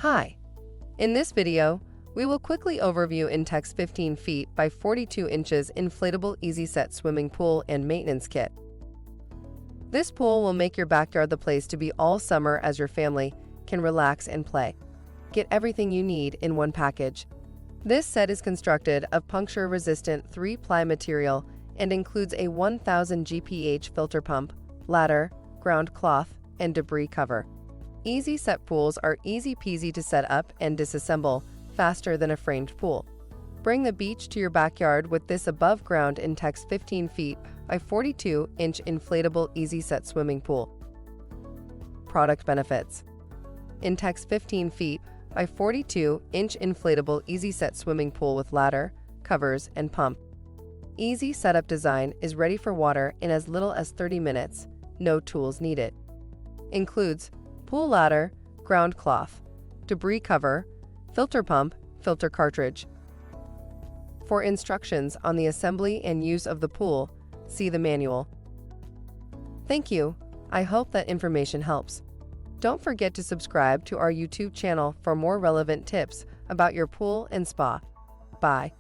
Hi! In this video, we will quickly overview INTEX 15ft by 42 inches inflatable easy set swimming pool and maintenance kit. This pool will make your backyard the place to be all summer as your family can relax and play. Get everything you need in one package. This set is constructed of puncture-resistant 3-ply material and includes a 1000 GPH filter pump, ladder, ground cloth, and debris cover. Easy set pools are easy peasy to set up and disassemble faster than a framed pool. Bring the beach to your backyard with this above-ground INTEX 15ft by 42-inch inflatable easy set swimming pool. Product benefits: INTEX 15ft by 42-inch inflatable easy set swimming pool with ladder, covers, and pump. Easy setup design is ready for water in as little as 30 minutes. No tools needed. Includes pool ladder, ground cloth, debris cover, filter pump, filter cartridge. For instructions on the assembly and use of the pool, see the manual. Thank you. I hope that information helps. Don't forget to subscribe to our YouTube channel for more relevant tips about your pool and spa. Bye.